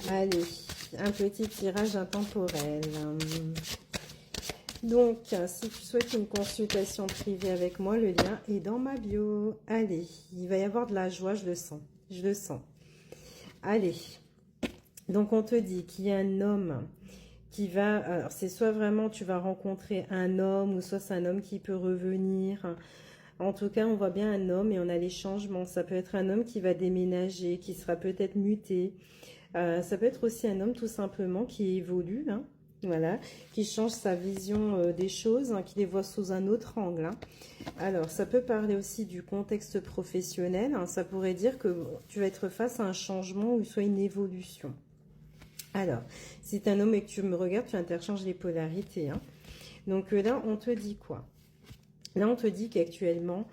Allez, un petit tirage intemporel. Donc, si tu souhaites une consultation privée avec moi, le lien est dans ma bio. Allez, il va y avoir de la joie, je le sens. Je le sens. Allez, donc on te dit qu'il y a un homme qui va... Alors, c'est soit vraiment tu vas rencontrer un homme, ou soit c'est un homme qui peut revenir. En tout cas, on voit bien un homme et on a les changements. Ça peut être un homme qui va déménager, qui sera peut-être muté. Ça peut être aussi un homme tout simplement qui évolue, hein, voilà, qui change sa vision des choses, hein, qui les voit sous un autre angle. Hein. Alors, ça peut parler aussi du contexte professionnel. Hein, ça pourrait dire que tu vas être face à un changement ou soit une évolution. Alors, si tu es un homme et que tu me regardes, tu interchanges les polarités. Hein. Donc là, on te dit quoi? Là, on te dit qu'actuellement,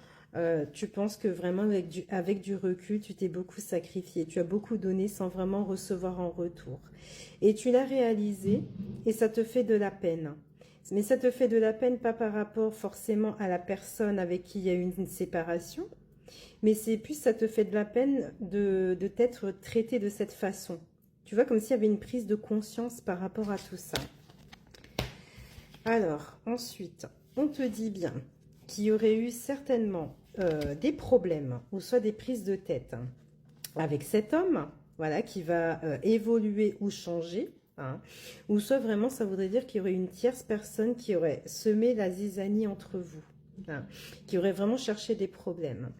tu penses que vraiment, avec du recul, tu t'es beaucoup sacrifié. Tu as beaucoup donné sans vraiment recevoir en retour. Et tu l'as réalisé et ça te fait de la peine. Mais ça te fait de la peine pas par rapport forcément à la personne avec qui il y a eu une séparation, mais c'est plus ça te fait de la peine de t'être traité de cette façon. Tu vois, comme s'il y avait une prise de conscience par rapport à tout ça. Alors, ensuite, on te dit bien qu'il y aurait eu certainement des problèmes ou soit des prises de tête avec cet homme, voilà, qui va évoluer ou changer, hein, ou soit vraiment ça voudrait dire qu'il y aurait une tierce personne qui aurait semé la zizanie entre vous, hein, qui aurait vraiment cherché des problèmes.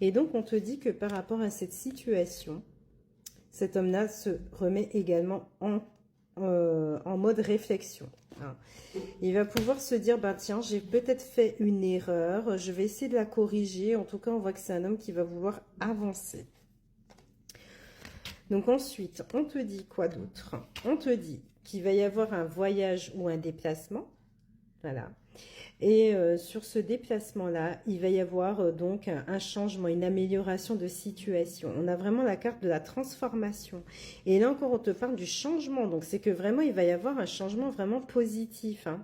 Et donc on te dit que par rapport à cette situation, cet homme-là se remet également en mode réflexion. Hein. Il va pouvoir se dire, bah tiens, j'ai peut-être fait une erreur, je vais essayer de la corriger. En tout cas, on voit que c'est un homme qui va vouloir avancer. Donc ensuite, on te dit quoi d'autre? On te dit qu'il va y avoir un voyage ou un déplacement. Voilà. Et sur ce déplacement-là, il va y avoir donc un changement, une amélioration de situation. On a vraiment la carte de la transformation. Et là encore, on te parle du changement. Donc, c'est que vraiment, il va y avoir un changement vraiment positif. Hein.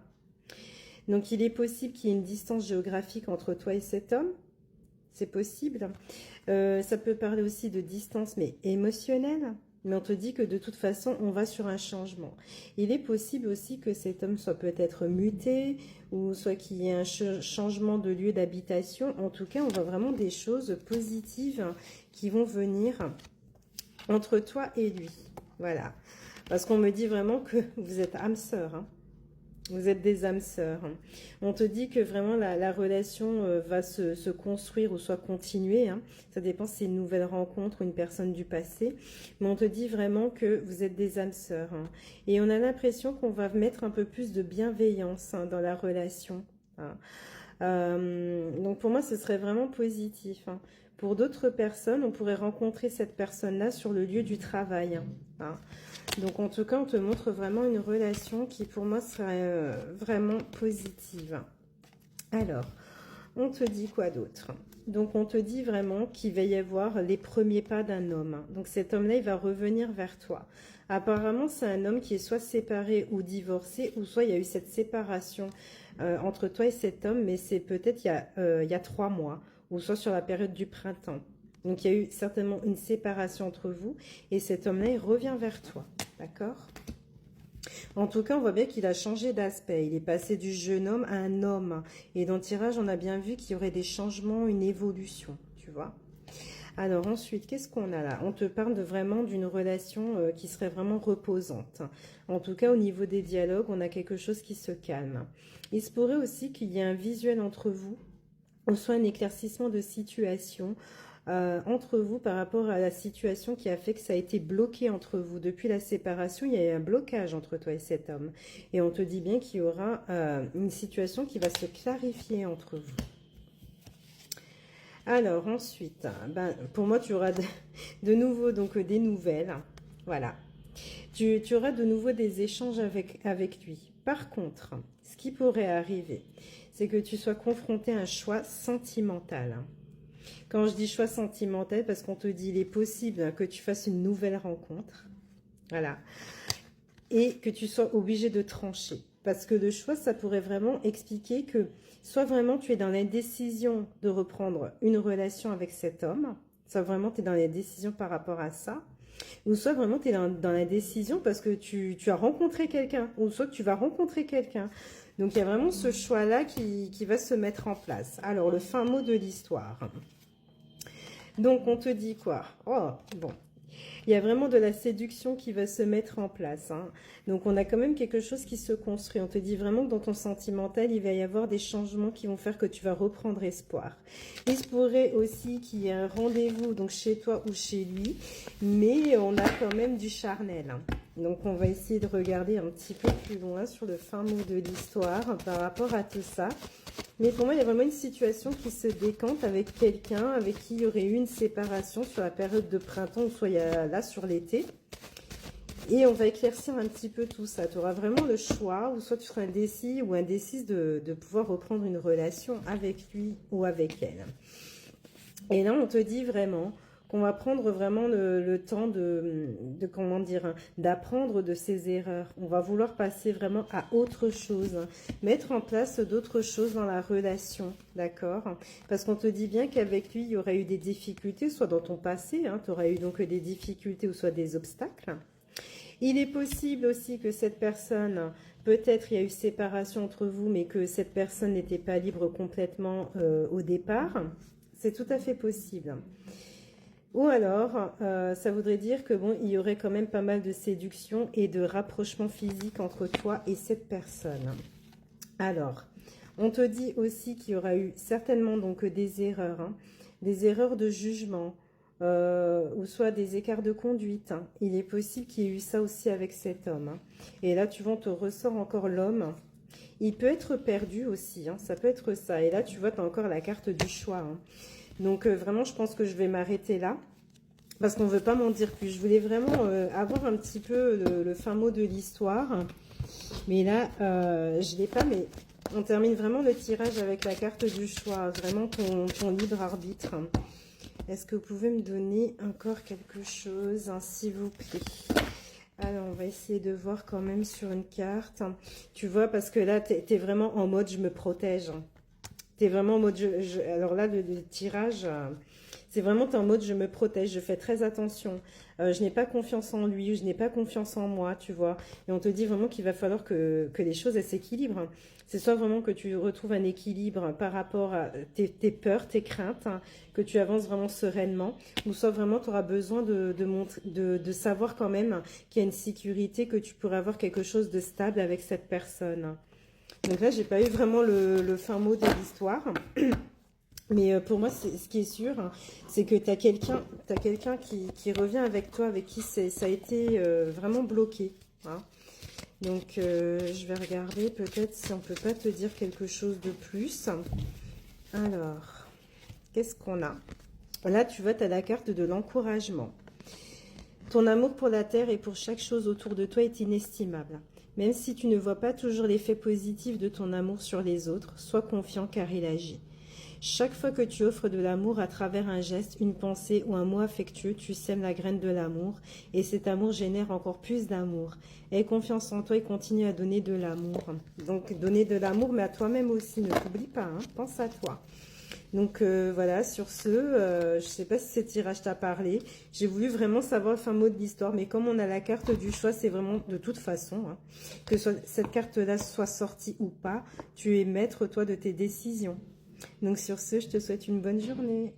Donc, il est possible qu'il y ait une distance géographique entre toi et cet homme. C'est possible. Ça peut parler aussi de distance, mais émotionnelle. Mais on te dit que de toute façon, on va sur un changement. Il est possible aussi que cet homme soit peut-être muté, ou soit qu'il y ait un changement de lieu d'habitation. En tout cas, on voit vraiment des choses positives qui vont venir entre toi et lui. Voilà. Parce qu'on me dit vraiment que vous êtes âme sœur, hein. Vous êtes des âmes sœurs. On te dit que vraiment la relation va se construire ou soit continuer. Hein. Ça dépend si c'est une nouvelle rencontre ou une personne du passé. Mais on te dit vraiment que vous êtes des âmes sœurs. Hein. Et on a l'impression qu'on va mettre un peu plus de bienveillance hein, dans la relation. Hein. Donc pour moi, ce serait vraiment positif. Hein. Pour d'autres personnes, on pourrait rencontrer cette personne-là sur le lieu du travail. Hein. Donc en tout cas, on te montre vraiment une relation qui pour moi serait vraiment positive. Alors, on te dit quoi d'autre? Donc on te dit vraiment qu'il va y avoir les premiers pas d'un homme. Donc cet homme-là, il va revenir vers toi. Apparemment, c'est un homme qui est soit séparé ou divorcé, ou soit il y a eu cette séparation entre toi et cet homme, mais c'est peut-être il y a 3 mois, ou soit sur la période du printemps. Donc, il y a eu certainement une séparation entre vous et cet homme-là, il revient vers toi. D'accord? En tout cas, on voit bien qu'il a changé d'aspect. Il est passé du jeune homme à un homme. Et dans le tirage, on a bien vu qu'il y aurait des changements, une évolution. Tu vois? Alors ensuite, qu'est-ce qu'on a là? On te parle vraiment d'une relation qui serait vraiment reposante. En tout cas, au niveau des dialogues, on a quelque chose qui se calme. Il se pourrait aussi qu'il y ait un visuel entre vous, ou soit un éclaircissement de situation entre vous par rapport à la situation qui a fait que ça a été bloqué entre vous. Depuis la séparation, il y a eu un blocage entre toi et cet homme. Et on te dit bien qu'il y aura une situation qui va se clarifier entre vous. Alors ensuite, ben, pour moi, tu auras de nouveau donc, des nouvelles. Voilà. Tu auras de nouveau des échanges avec lui. Par contre, ce qui pourrait arriver, c'est que tu sois confronté à un choix sentimental. Quand je dis choix sentimental, parce qu'on te dit il est possible que tu fasses une nouvelle rencontre. Voilà. Et que tu sois obligé de trancher. Parce que le choix, ça pourrait vraiment expliquer que soit vraiment tu es dans la décision de reprendre une relation avec cet homme, soit vraiment tu es dans la décision par rapport à ça, Ou soit vraiment tu es dans la décision parce que tu as rencontré quelqu'un, ou soit que tu vas rencontrer quelqu'un. Donc il y a vraiment ce choix-là qui va se mettre en place. Alors le fin mot de l'histoire. Donc on te dit quoi? Oh, bon. Il y a vraiment de la séduction qui va se mettre en place, hein. Donc on a quand même quelque chose qui se construit. On te dit vraiment que dans ton sentimental, il va y avoir des changements qui vont faire que tu vas reprendre espoir. Il se pourrait aussi qu'il y ait un rendez-vous donc chez toi ou chez lui, mais on a quand même du charnel, hein. Donc on va essayer de regarder un petit peu plus loin sur le fin mot de l'histoire par rapport à tout ça. Mais pour moi, il y a vraiment une situation qui se décante avec quelqu'un avec qui il y aurait eu une séparation sur la période de printemps ou soit il y a, là sur l'été. Et on va éclaircir un petit peu tout ça. Tu auras vraiment le choix, ou soit tu seras indécis ou indécise de pouvoir reprendre une relation avec lui ou avec elle. Et là, on te dit vraiment qu'on va prendre vraiment le temps comment dire, hein, d'apprendre de ses erreurs. On va vouloir passer vraiment à autre chose, hein, mettre en place d'autres choses dans la relation, d'accord? Parce qu'on te dit bien qu'avec lui, il y aurait eu des difficultés, soit dans ton passé, hein, tu aurais eu donc des difficultés ou soit des obstacles. Il est possible aussi que cette personne, peut-être il y a eu séparation entre vous, mais que cette personne n'était pas libre complètement au départ. C'est tout à fait possible. Ou alors, ça voudrait dire que bon, il y aurait quand même pas mal de séduction et de rapprochement physique entre toi et cette personne. Alors, on te dit aussi qu'il y aura eu certainement donc des erreurs, hein, des erreurs de jugement, ou soit des écarts de conduite, hein. Il est possible qu'il y ait eu ça aussi avec cet homme, hein. Et là, tu vois, on te ressort encore l'homme. Il peut être perdu aussi, hein, ça peut être ça. Et là, tu vois, tu as encore la carte du choix, hein. Donc vraiment, je pense que je vais m'arrêter là. Parce qu'on ne veut pas m'en dire plus. Je voulais vraiment avoir un petit peu le fin mot de l'histoire. Mais là, je ne l'ai pas. Mais on termine vraiment le tirage avec la carte du choix. Vraiment ton libre arbitre. Est-ce que vous pouvez me donner encore quelque chose, hein, s'il vous plaît? Alors, on va essayer de voir quand même sur une carte. Tu vois, parce que là, tu es vraiment en mode « je me protège ». Tu es vraiment en mode alors là, le tirage, c'est vraiment en mode je me protège, je fais très attention. Je n'ai pas confiance en lui, je n'ai pas confiance en moi, tu vois. Et on te dit vraiment qu'il va falloir que les choses elles s'équilibrent. C'est soit vraiment que tu retrouves un équilibre par rapport à tes peurs, tes craintes, hein, que tu avances vraiment sereinement, ou soit vraiment tu auras besoin de savoir quand même qu'il y a une sécurité, que tu pourrais avoir quelque chose de stable avec cette personne. Donc là, j'ai pas eu vraiment le fin mot de l'histoire. Mais pour moi, ce qui est sûr, hein, c'est que tu as quelqu'un qui revient avec toi, avec qui ça a été vraiment bloqué, hein. Donc, je vais regarder peut-être si on ne peut pas te dire quelque chose de plus. Alors, qu'est-ce qu'on a? Là, tu vois, tu as la carte de l'encouragement. Ton amour pour la terre et pour chaque chose autour de toi est inestimable. Même si tu ne vois pas toujours l'effet positif de ton amour sur les autres, sois confiant car il agit. Chaque fois que tu offres de l'amour à travers un geste, une pensée ou un mot affectueux, tu sèmes la graine de l'amour et cet amour génère encore plus d'amour. Aie confiance en toi et continue à donner de l'amour. Donc donner de l'amour mais à toi-même aussi, ne t'oublie pas, hein, pense à toi. Donc voilà, sur ce, je ne sais pas si ce tirage t'a parlé. J'ai voulu vraiment savoir le fin mot de l'histoire, mais comme on a la carte du choix, c'est vraiment de toute façon, hein, que cette carte-là soit sortie ou pas, tu es maître, toi, de tes décisions. Donc sur ce, je te souhaite une bonne journée.